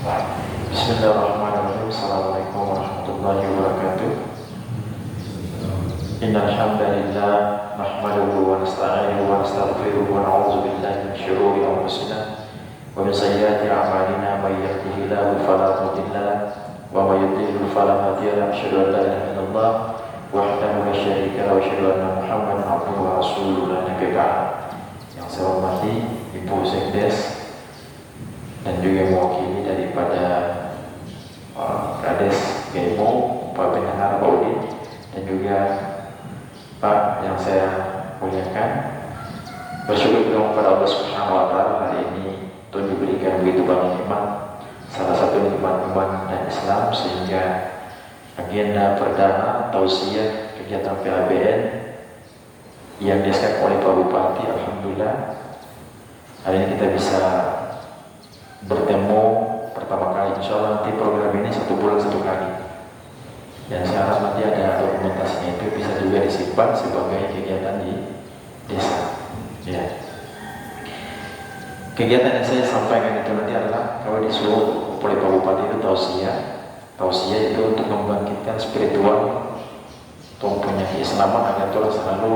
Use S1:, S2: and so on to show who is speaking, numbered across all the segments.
S1: Bismillahirrahmanirrahim. Assalamualaikum warahmatullahi wabarakatuh. Innal hamdalillah nahmaduhu wa nasta'inuhu wa nastaghfiruhu wa na'udzu billahi min shururi anfusina wa min sayyiati a'malina may yahdihillahu fala mudilla lahu wa may yudlil fala hadiya lahu. Asyhadu an la ilaha illallah wahdahu la syarika lahu wa asyhadu anna Muhammadan abduhu wa rasuluhu la nabiyya ba'd. Yang saya hormati Ibu Sekdes dan juga mewakili daripada Kades Gemo, Pak Benahar, Pak Udin, dan juga Pak yang saya muliakan. Bersyukur kepada Allah Subhanahu wa Ta'ala, hari ini Tuhan diberikan begitu banyak nikmat, salah satu nikmat iman dan Islam, sehingga agenda perdana tausiah kegiatan PABN yang disekat oleh Pak Bupati, alhamdulillah hari ini kita bisa bertemu pertama kali. Insya Allah nanti program ini 1 bulan 1 kali, dan saya harap nanti ada dokumentasinya, itu bisa juga disimpan sebagai kegiatan di desa ya. Kegiatan yang saya sampaikan itu nanti adalah kalau disuruh oleh Pak Bupati itu tausiah itu untuk membangkitkan spiritual atau mempunyai keislaman agar orang selalu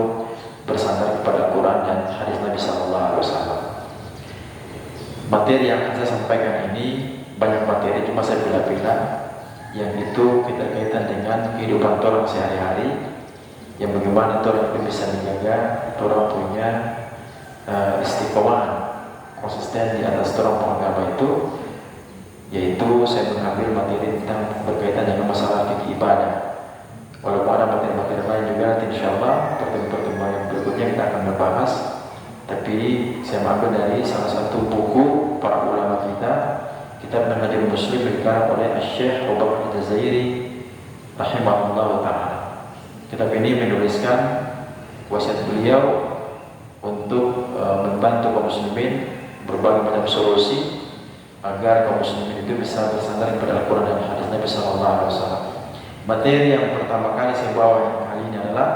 S1: bersandar kepada Al-Quran dan hadis Nabi SAW. Materi yang akan saya sampaikan ini banyak materi, cuma saya pilih-pilih yang itu kita kaitan dengan kehidupan orang sehari-hari, yang bagaimana orang itu bisa menjaga orang punya istiqomah konsisten di atas orang agama itu, yaitu saya mengambil materi tentang berkaitan dengan masalah fikih ibadah. Walaupun ada materi-materi lain juga, insya Allah pertemuan-pertemuan yang berikutnya kita akan membahas, tapi saya mengambil dari salah satu buku para ulama kita, kitab Manhajul Muslim dikarang oleh Syekh Abu Bakar Al-Jazairi rahimahullah ta'ala. Kitab ini menuliskan wasiat beliau untuk membantu kaum muslimin berbagai macam solusi agar kaum muslimin itu bisa bersandar kepada Al-Quran dan hadis Nabi SAW. Materi yang pertama kali saya bawa yang kali ini adalah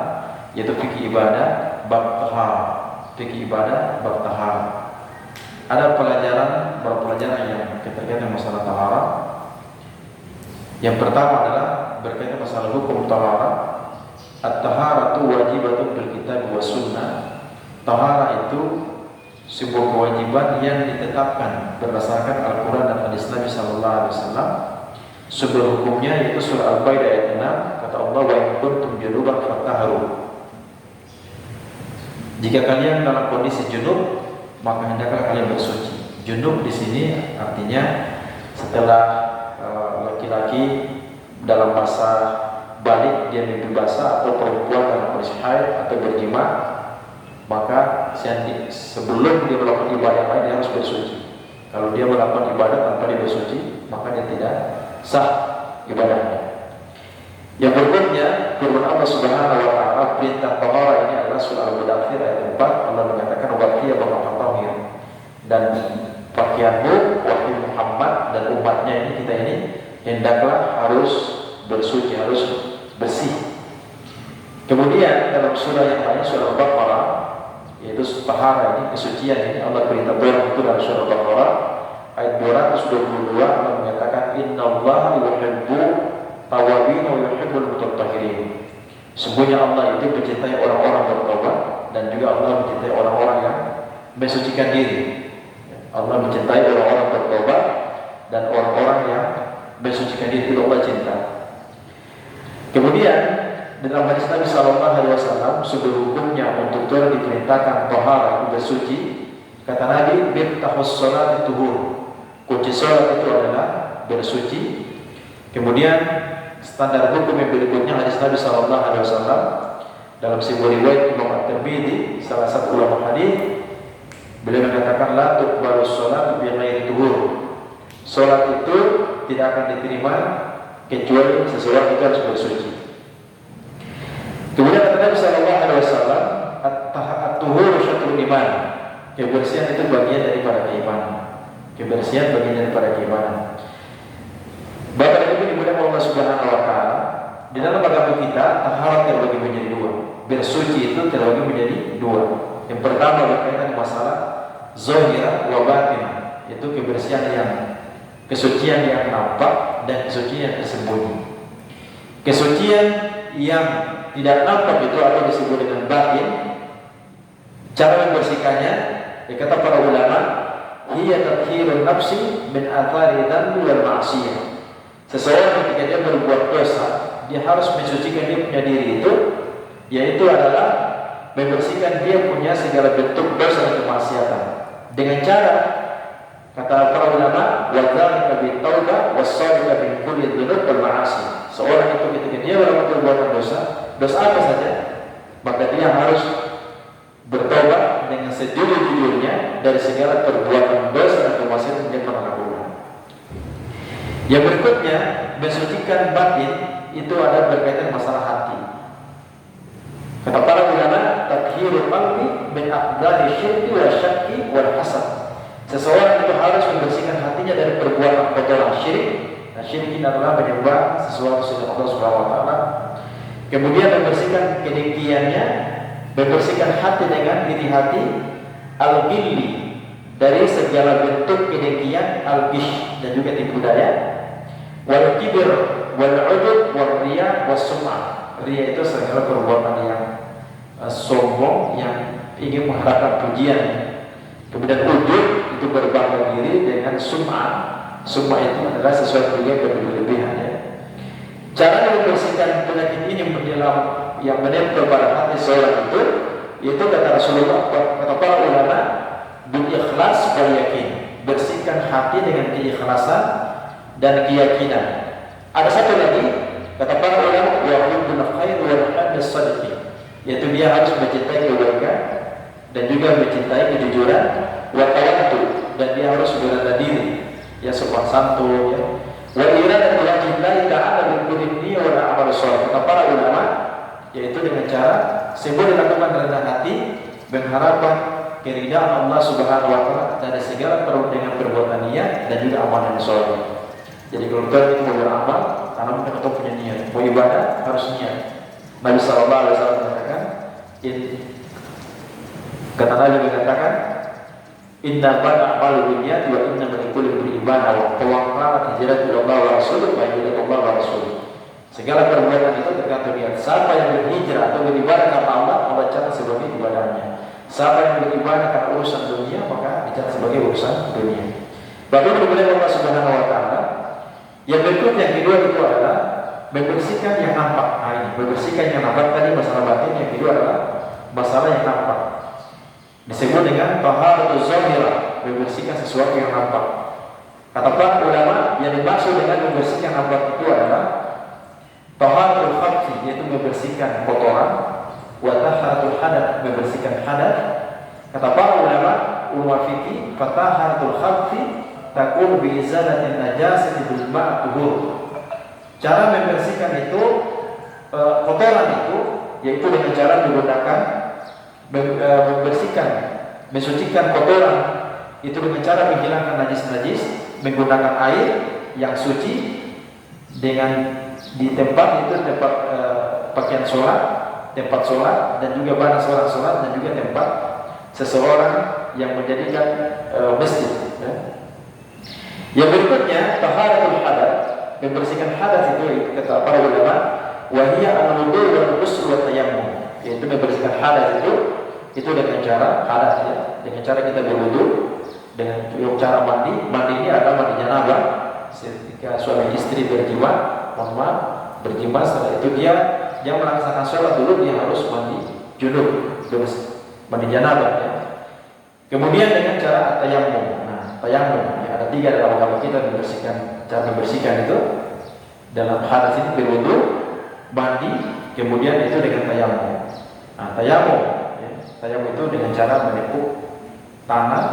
S1: yaitu fikih ibadah bab taharah. Fikih ibadah bab taharah. Ada beberapa pelajaran yang terkait dengan masalah taharah. Yang pertama adalah berkaitan masalah hukum taharah. At-taharatu wajibatun bil kitab wa sunnah. Taharah itu sebuah kewajiban yang ditetapkan berdasarkan Al-Quran dan hadis Nabi SAW. Sebuah hukumnya yaitu surah Al-Baqarah ayat 6, kata Allah, wa in kuntum junuban fatahharu. Jika kalian dalam kondisi junub, maka hendaklah kalian bersuci. Junub di sini artinya setelah laki-laki dalam masa balik dia mimpi basah, atau perempuan dalam kondisi haid atau berjima, maka sebelum dia melakukan ibadah lain dia harus bersuci. Kalau dia melakukan ibadah tanpa dia bersuci, maka dia tidak sah ibadahnya. Yang berikutnya, firman Allah Subhanahu wa Ta'ala, perintah taharah ini adalah surah Al-Mudaththir ayat 4. Allah mengatakan wa thiyabaka fatahhir, dan pakaianmu wahai Muhammad dan umatnya ini, kita ini hendaklah harus bersuci, harus bersih. Kemudian dalam surah yang lain, surah Al-Baqarah, yaitu taharah ini, kesucian ini, Allah perintah itu dalam surah Al-Baqarah ayat 222. Allah mengatakan innallaha yuhibbu tawabin wa yuhibbul mutatahhirin. Sesungguhnya Allah itu mencintai orang-orang bertobat, dan juga Allah mencintai orang-orang yang mensucikan diri. Allah mencintai orang-orang bertobat dan orang-orang yang mensucikan diri, itu Allah cinta. Kemudian dalam hadis Nabi SAW, sebelum hukumnya untuk orang diperintahkan taharah, bersuci, kata Nabi, miftahus shalat tuhur, kunci salat itu adalah bersuci. Kemudian standar hukum yang berikutnya hadis Nabi SAW dalam sebuah riwayat Imam At-Tirmidzi, salah satu ulama hadis, beliau mengatakan la tuqbalu shalat bi ghairi tuhur. Salat itu tidak akan diterima kecuali seseorang itu harus bersuci. Kemudian kata Nabi SAW, at-tuhur syatrul iman. Kebersihan itu bagian daripada keimanan. Kebersihan bagian daripada keimanan. Bahkan itu dimuliakan Allah Subhanahu wa Ta'ala. Di dalam agama kita, taharah terbagi menjadi 2. Bersuci itu terbagi menjadi 2. Yang pertama berkaitan masalah zahir wa batin, yaitu kebersihan yang kesucian yang nampak dan kesucian yang tersembunyi. Kesucian yang tidak nampak itu atau disebut dengan batin, cara membersihkannya, kata para ulama, hiya tathhirun nafsi min athari dhanbi wal ma'siyah. Seseorang ketika dia berbuat dosa, dia harus mensucikan dia punya diri itu, yaitu adalah membersihkan dia punya segala bentuk dosa dan kemaksiatan dengan cara, kata para ulama, wa dzalika bit-taubah was-sadqa min kulli dzunub wal ma'asi. Seorang itu ketika dia berbuat dosa apa saja, maka dia harus bertobat dengan sejujur-jujurnya dari segala perbuatan dosa dan kemaksiatan yang dia pernah lakukan. Yang berikutnya, mensucikan batin itu ada berkaitan masalah hati. Kata para ulama, tathhirul qalbi min aqdari syirki wa syakki wal hasad. Seseorang itu harus membersihkan hatinya dari perbuatan kotoran syirik. Nah, syirik ini adalah menyembah sesuatu selain Allah Subhanahu wa taala. Kemudian membersihkan kedengkiannya, membersihkan hati dengan iri hati, al-ghilli dari segala bentuk kedengkian, al-ghish dan juga tipu daya, wal kibir wal ujub wal riya was sum'ah. Riya itu segala perbuatan yang sombong, yang ingin mengharapkan pujian. Kemudian ujub itu berbangga diri dengan sum'ah. Sum'ah itu adalah sesuatu yang berlebihan. Cara membersihkan penyakit ini yang menempel pada hati seorang itu kata Rasulullah, kata para ulama, bil ikhlas wal yakin. Bersihkan hati dengan keikhlasan dan keyakinan. Ada satu lagi, kata para ulama, wa hubbul khair wal hadis shadiq, yaitu dia harus mencintai kebaikan dan juga mencintai kejujuran, wa tawakkul, dan dia harus berada diri, ya sopan santun, ya. Wa iradatu wajhillahi ta'ala bil qulbi wa amal shalih. Kata para ulama, yaitu dengan cara sebelum dilakukan rendah hati, mengharapkan keridhaan Allah Subhanahu wa taala dari segala dengan perbuatan niat dan juga amalan saleh. Jadi kalau kita mau beramal, karena kita punya niat, mau ibadah harus niat. Nabi sallallahu alaihi wasallam mengatakan, kata Nabi mengatakan, inna ba'al binniyati wa inna likulli imrin ma nawa. Tawakkal hijrat ila Allah wa rasulih wa hijrat Allah wa rasulih. Segala perbuatan itu tergantung niat. Siapa yang berhijrah atau beribadah karena Allah, Allah catat sebagai ibadahnya. Siapa yang beribadah karena urusan dunia, maka dicatat sebagai urusan dunia. Bapak kemudian Allah Subhanahu wa taala, yang berikut yang kedua itu adalah membersihkan yang nampak. Nah, ini membersihkan yang nampak tadi masalah batin, yang kedua adalah masalah yang nampak. Disebut dengan taharatul zahirah, membersihkan sesuatu yang nampak. Kata para ulama, yang dimaksud dengan membersihkan yang nampak itu adalah taharatul khabthi, yaitu membersihkan kotoran, wa taharatul hadath, membersihkan hadath. Kata para ulama fikih, fataharatul khabthi takun bi izalatin najasati bil ma'a tuhur. Cara membersihkan itu kotoran itu, yaitu dengan cara menggunakan membersihkan, mensucikan kotoran itu dengan cara menghilangkan najis-najis menggunakan air yang suci dengan di tempat itu, tempat pakaian sholat, tempat sholat, dan juga bahan sholat, dan juga tempat seseorang yang menjadikan masjid. Ya. Yang berikutnya taharatul hadath, membersihkan hadath itu kata para ulama, wa hiya al-wudu wal ghusl wa tayammum, yaitu membersihkan hadath itu dengan cara hadath, ya, dengan cara kita berwudu, dengan cara mandi ini adalah mandi janabah. Ketika suami istri berjima, setelah itu dia melaksanakan sholat dulu, dia harus mandi junub, mandi janabah, ya. Kemudian dengan cara tayammum. Nah, tayammum ya, ada 3 dalam agama kita membersihkan. Cara membersihkan itu dalam hadis ini berwudu, mandi, kemudian itu dengan tayammum. Nah, tayammum, ya, tayammum itu dengan cara menepuk tanah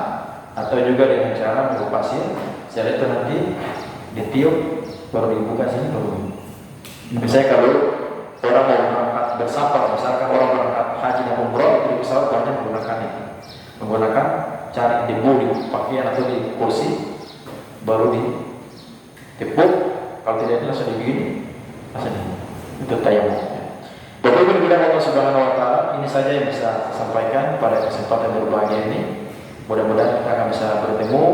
S1: atau juga dengan cara menepuk pasir. Setelah itu nanti ditiup, baru dibuka sini baru. Misalnya kalau orang mau berangkat bersafar, misalkan orang berangkat haji dan umroh, itu di pesawat banyak menggunakan cari debu di pakaian atau di kursi, baru ditepuk. Kalau tidak langsung begini, langsung itu tayammum. Bapak Ibu dimuliakan Allah Subhanahu wa taala, ini saja yang bisa saya sampaikan pada kesempatan berbahagia ini. Mudah-mudahan kita akan bisa bertemu.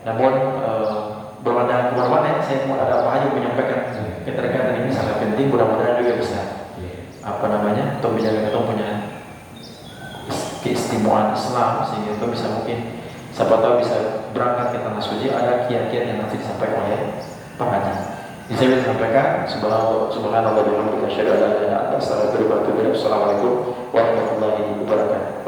S1: Namun berpandangan kemana-mana ya, saya mau ada apa aja menyampaikan keterkaitan ini sangat penting, mudah-mudahan juga bisa untuk menjaga kita punya keistimewaan Islam sehingga kita bisa mungkin siapa tahu bisa berangkat ke tanah suci, ada kiat-kiat yang nanti disampaikan oleh Pak Haji. Ini saya bisa sampaikan. Subhanallah wa bihamdihi asyhadu an la ilaha illa anta astaghfiruka wa atubu ilaik. Assalamualaikum warahmatullahi wabarakatuh.